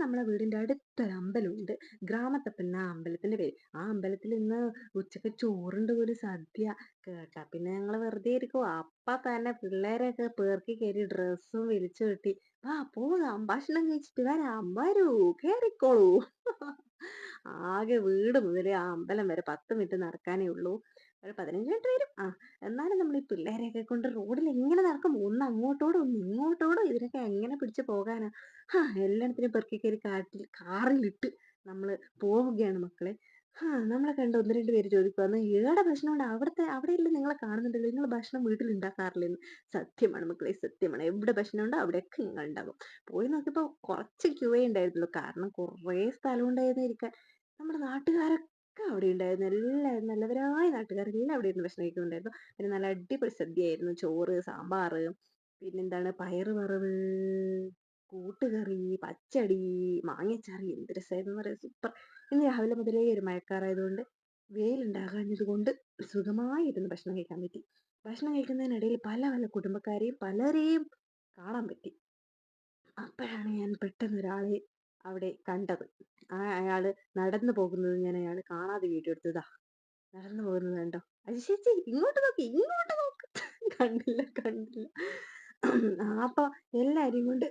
നമ്മളെ വീടിന്റെ അടുത്തൊരു അമ്പലമുണ്ട്. ഗ്രാമത്തപ്പൻ എന്നാ അമ്പലത്തിന്റെ പേര്. ആ അമ്പലത്തിൽ ഇന്ന് ഉച്ചക്ക് ചോറുണ്ട് ഒരു സദ്യ. കേട്ടാ പിന്നെ ഞങ്ങള് വെറുതെ ഇരിക്കുവാ. അപ്പ തന്നെ പിള്ളേരെയൊക്കെ പേർക്കി കയറ്റി ഡ്രസ്സും വലിച്ചു കെട്ടി വാ പോകാം ഭക്ഷണം കഴിച്ചിട്ട് വരാം വരൂ കേറിക്കോളൂ. ആകെ വീട് മുതൽ ആ അമ്പലം വരെ 10 മിനിറ്റ് നടക്കാനേ ഉള്ളൂ. ഒരു 15 മിനിറ്റ് വരും. എന്നാലും നമ്മൾ ഈ പിള്ളേരെയൊക്കെ കൊണ്ട് റോഡിൽ എങ്ങനെ നടക്കും? ഒന്ന് അങ്ങോട്ടോടും ഒന്ന് ഇങ്ങോട്ടോടും ഇതിനൊക്കെ എങ്ങനെ പിടിച്ച് പോകാനാ? എല്ലാത്തിനും പെറുക്കി കേറി കാറിലിട്ട് നമ്മള് പോവുകയാണ് മക്കളെ. നമ്മളെ കണ്ട് 1, 2 പേര് ചോദിക്കും "അന്ന് ഏടെ ഭക്ഷണമുണ്ട്? അവിടെയല്ലേ നിങ്ങളെ കാണുന്നുണ്ടല്ലോ. നിങ്ങൾ ഭക്ഷണം വീട്ടിൽ ഉണ്ടാക്കാറില്ലേന്ന്?" സത്യമാണ് മക്കളെ സത്യമാണ്. എവിടെ ഭക്ഷണമുണ്ടോ അവിടെയൊക്കെ ഞങ്ങളുണ്ടാകും. പോയി നോക്കിയപ്പോ കുറച്ച് ക്യൂവേ ഉണ്ടായിരുന്നുള്ളൂ. കാരണം കുറേ സ്ഥലം ഉണ്ടായിരുന്നു ഇരിക്കാൻ. നമ്മുടെ നാട്ടുകാരൊക്കെ അവിടെ ഉണ്ടായിരുന്നു. എല്ലാവരും നല്ലവരായ നാട്ടുകാരെല്ലാം അവിടെ ഇരുന്ന് ഭക്ഷണം കഴിക്കുന്നുണ്ടായിരുന്നു. പിന്നെ നല്ല അടിപൊളി സദ്യയായിരുന്നു. ചോറ്, സാമ്പാറ്, പിന്നെന്താണ് പയറ് വറവ്, കൂട്ടുകറി, പച്ചടി, മാങ്ങച്ചാറ് എന്ത് രസായിരുന്നുന്ന് അറിയോ സൂപ്പർ. ഇന്ന് രാവിലെ മുതലേ ഒരു മഴക്കാറായതുകൊണ്ട് വെയിലുണ്ടാകാഞ്ഞത് കൊണ്ട് സുഖമായിരുന്ന് ഭക്ഷണം കഴിക്കാൻ പറ്റി. ഭക്ഷണം കഴിക്കുന്നതിനിടയിൽ പല പല കുടുംബക്കാരെയും പലരെയും കാണാൻ പറ്റി. അപ്പോഴാണ് ഞാൻ പെട്ടെന്ന് ഒരാളെ അവിടെ കണ്ടത്. അയാള് നടന്നു പോകുന്നത് ഞാൻ അയാള് കാണാതെ വീഡിയോ എടുത്തതാ. നടന്നു പോകുന്നത് കണ്ടോ? "അജി ചേച്ചി ഇങ്ങോട്ട് നോക്ക്, ഇങ്ങോട്ട് നോക്ക്." കണ്ടില്ല, കണ്ടില്ല. അപ്പൊ എല്ലാരെയും കൊണ്ട്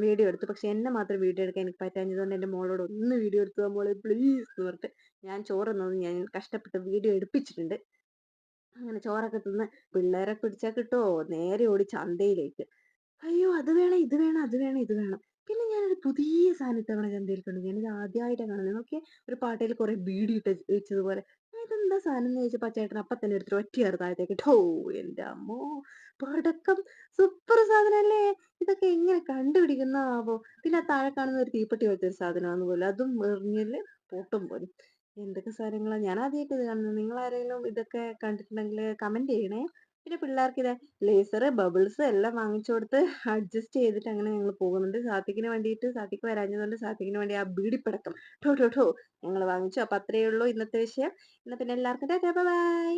വീഡിയോ എടുത്തു. പക്ഷെ എന്നെ മാത്രം വീഡിയോ എടുക്കാൻ എനിക്ക് പറ്റാഞ്ഞതുകൊണ്ട് എന്റെ മോളോട് "ഒന്ന് വീഡിയോ എടുത്തോ മോളെ പ്ലീസ്" എന്ന് പറഞ്ഞിട്ട് ഞാൻ ചോറ് തിന്നത് ഞാൻ കഷ്ടപ്പെട്ട് വീഡിയോ എടുപ്പിച്ചിട്ടുണ്ട്. അങ്ങനെ ചോറൊക്കെ തിന്ന് പിള്ളേരെ പിടിച്ചാ കിട്ടുവോ? നേരെ ഓടി ചന്തയിലേക്ക്. അയ്യോ! അത് വേണം, ഇത് വേണം, അത് വേണം, ഇത് വേണം. പിന്നെ ഞാനൊരു പുതിയ സാധനം ഇത്തവണ ചന്തയിൽ കണ്ടു. ഞാനിത് ആദ്യമായിട്ടാ കാണുന്നത്. നോക്കിയേ ഒരു പാട്ടയിൽ കുറെ ബീഡി ഇട്ട് വെച്ചതുപോലെ. ഇതെന്താ സാധനം എന്ന് ചോദിച്ചപ്പോ ആ ചേട്ടൻ അപ്പൊ തന്നെ എടുത്തിട്ട് ഒറ്റയേറ് താഴത്തേക്ക് ഇട്ട്. എന്റെ അമ്മോ! പടക്കം സൂപ്പർ സാധനല്ലേ! ഇതൊക്കെ എങ്ങനെ കണ്ടുപിടിക്കുന്നതാവോ? പിന്നെ ആ താഴെ കാണുന്ന ഒരു തീപ്പെട്ടി പോലത്തെ ഒരു സാധനമാന്ന് പോലും. അതും എറിഞ്ഞാല് പൊട്ടും പോലും. എന്തൊക്കെ സാധനങ്ങളാ! ഞാൻ ആദ്യമായിട്ട് ഇത് കാണുന്നത്. നിങ്ങളാരെങ്കിലും ഇതൊക്കെ കണ്ടിട്ടുണ്ടെങ്കിൽ കമന്റ് ചെയ്യണേ. പിന്നെ പിള്ളേർക്ക് ഇതേ ലേസറ്, ബബിൾസ് എല്ലാം വാങ്ങിച്ചു കൊടുത്ത് അഡ്ജസ്റ്റ് ചെയ്തിട്ട് അങ്ങനെ ഞങ്ങള് പോകുന്നുണ്ട്. സാത്വിക്കിന് വേണ്ടിയിട്ട് സാത്വിക്ക് വരാഞ്ഞതുകൊണ്ട് സാത്വിക്കിന് വേണ്ടി ആ ബീഡിപ്പടക്കം ഠോ ഠോ ഠോ ഞങ്ങള് വാങ്ങിച്ചു. അപ്പൊ അത്രയേ ഉള്ളൂ ഇന്നത്തെ വിഷയം. എന്നാ പിന്നെ എല്ലാവർക്കും ടാറ്റാ ബൈ ബൈ.